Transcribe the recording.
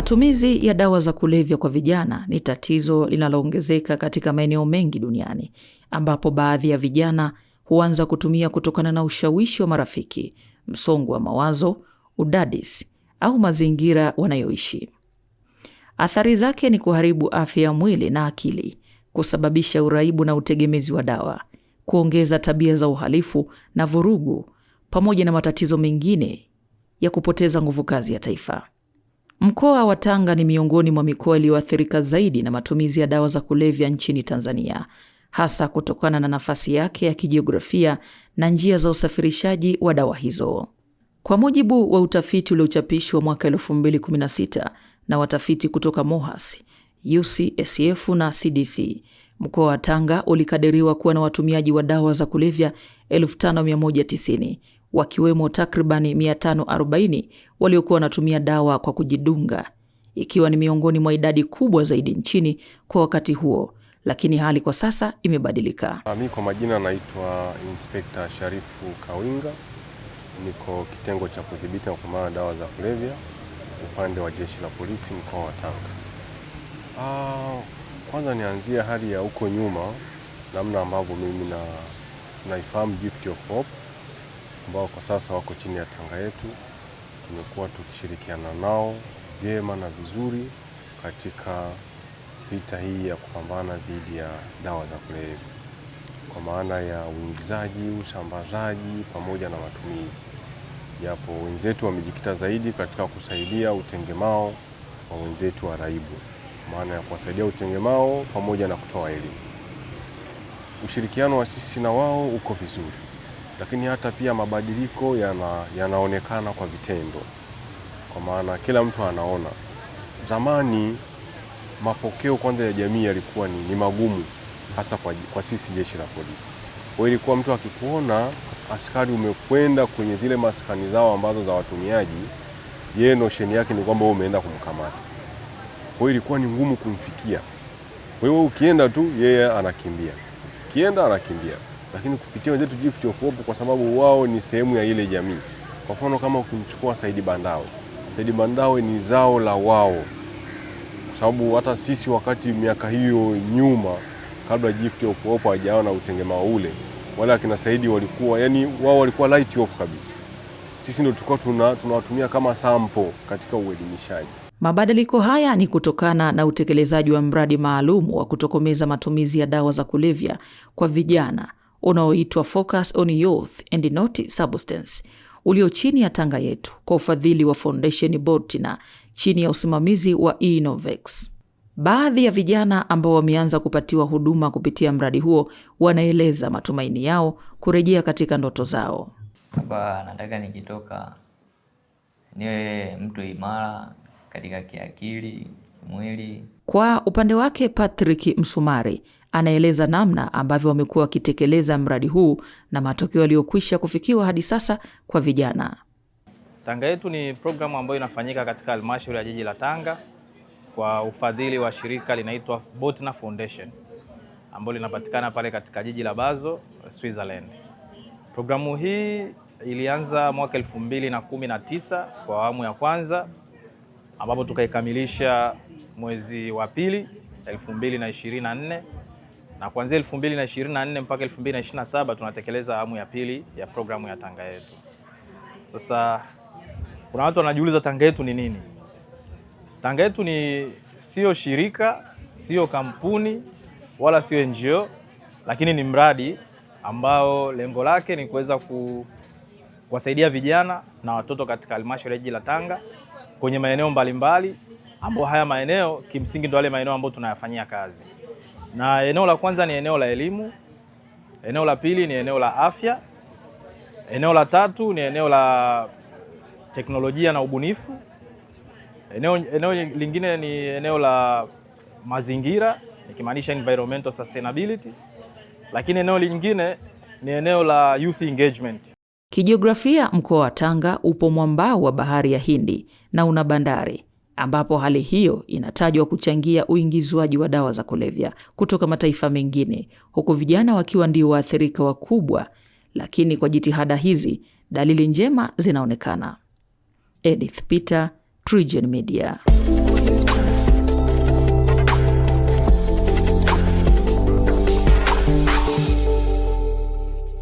Matumizi ya dawa za kulevya kwa vijana ni tatizo linaloongezeka katika maeneo mengi duniani, ambapo baadhi ya vijana huanza kutumia kutokana na ushawishi wa marafiki, msongo wa mawazo, udadisi au mazingira wanayoishi. Athari zake ni kuharibu afya ya mwili na akili, kusababisha uraibu na utegemezi wa dawa, kuongeza tabia za uhalifu na vurugu, pamoja na matatizo mengine ya kupoteza nguvu kazi ya taifa. Mkoa wa Tanga ni miongoni mwa mikoa iliyoathirika zaidi na matumizi ya dawa za kulevya nchini Tanzania, hasa kutokana na nafasi yake ya kijiografia na njia za usafirishaji wa dawa hizo. Kwa mujibu wa utafiti uliochapishwa mwaka 2016 na watafiti kutoka MOHAS, UCSF na CDC, mkoa wa Tanga ulikadiriwa kuwa na watumiaji wa dawa za kulevya 5190, wakiwemo takribani 540 waliokuwa wanatumia dawa kwa kujidunga, ikiwa ni miongoni mwa idadi kubwa zaidi nchini kwa wakati huo, lakini hali kwa sasa imebadilika. Mimi kwa majina naitwa Inspector Sharifu Kawinga, niko kitengo cha kudhibiti na kupambana na dawa za kulevya upande wa Jeshi la Polisi mkoa wa Tanga. Kwanza nianzie hali ya huko nyuma, namna ambavyo mimi naifahamu Gift of Hope ambao kwa sasa wako chini ya Tanga yetu. Tumekuwa tukishirikiana nao vyema na vizuri katika vita hii ya kupambana dhidi ya dawa za kulevya, kwa maana ya uingizaji, usambazaji pamoja na matumizi. Japo wenzetu wamejikita zaidi katika kusaidia utengemao wa wenzetu wa raibu, maana ya kuwasaidia utengemao pamoja na kutoa elimu. Ushirikiano wa sisi na wao uko vizuri, lakini hata pia mabadiliko yanaonekana kwa vitendo, kwa maana kila mtu anaona. Zamani mapokeo kwanza ya jamii yalikuwa ni magumu, hasa kwa sisi Jeshi la Polisi. Kwa hiyo ilikuwa mtu akikuona askari umekwenda kwenye zile maskani zao ambazo za watumiaji, yeye notion yake ni kwamba wewe umeenda kumkamata. Kwa hiyo ilikuwa ni ngumu kumfikia. Kwa hiyo ukienda tu yeye anakimbia. Anakimbia. Lakini kupitia wenzetu Gift of Hope, kwa sababu wao ni sehemu ya ile jamii. Kwa mfano kama ukimchukua Saidi Bandawe ni zao la wao. Kwa sababu hata sisi wakati miaka hiyo nyuma, kabla Gift of Hope hajaona utengemao ule, wale akina Saidi walikuwa, wao walikuwa light off kabisa. Sisi ndio tulikuwa tunawatumia kama sample katika uelimishaji. Mabadiliko haya ni kutokana na utekelezaji wa mradi maalum wa kutokomeza matumizi ya dawa za kulevya kwa vijana unaoitwa Focus on Youth and Not Substance, ulio chini ya Tanga yetu kwa ufadhili wa Foundation Bortina chini ya usimamizi wa Innovex. Baadhi ya vijana ambao wameanza kupatiwa huduma kupitia mradi huo wanaeleza matumaini yao kurejea katika ndoto zao. Hapa nataka nikitoka niwe mtu imara katika kiakili, mwili. Kwa upande wake Patrick Msumari anaeleza namna ambavyo wamekuwa wakitekeleza mradi huu na matokeo yaliyokwisha kufikiwa hadi sasa kwa vijana. Tanga yetu ni programu ambayo inafanyika katika halmashauri ya jiji la Tanga kwa ufadhili wa shirika linaitwa Bortina Foundation ambalo linapatikana pale katika jiji la Basel, Switzerland. Programu hii ilianza mwaka 2019 kwa awamu ya kwanza, ambapo tukaikamilisha mwezi wa pili 2024, na kuanzia 2024 mpaka 2027 tunatekeleza awamu ya pili ya programu ya Tanga yetu. Sasa kuna watu wanajiuliza Tanga yetu ni nini? Tanga yetu sio shirika, sio kampuni, wala sio NGO, lakini ni mradi ambao lengo lake ni kuweza kuwasaidia vijana na watoto katika halmashauri ya jiji la Tanga kwenye maeneo mbalimbali, ambao haya maeneo kimsingi ndio wale maeneo ambayo tunayafanyia kazi. Na eneo la kwanza ni eneo la elimu, eneo la pili ni eneo la afya, eneo la tatu ni eneo la teknolojia na ubunifu, eneo lingine ni eneo la mazingira, nikimaanisha environmental sustainability, lakini eneo lingine ni eneo la youth engagement. Kijiografia, mkoa wa Tanga upo mwambao wa bahari ya Hindi na una bandari, ambapo hali hiyo inatajwa kuchangia uingizwaji wa dawa za kulevya kutoka mataifa mengine, huku vijana wakiwa ndio waathirika wakubwa. Lakini kwa jitihada hizi, dalili njema zinaonekana. Edith Peter, TriGen Media.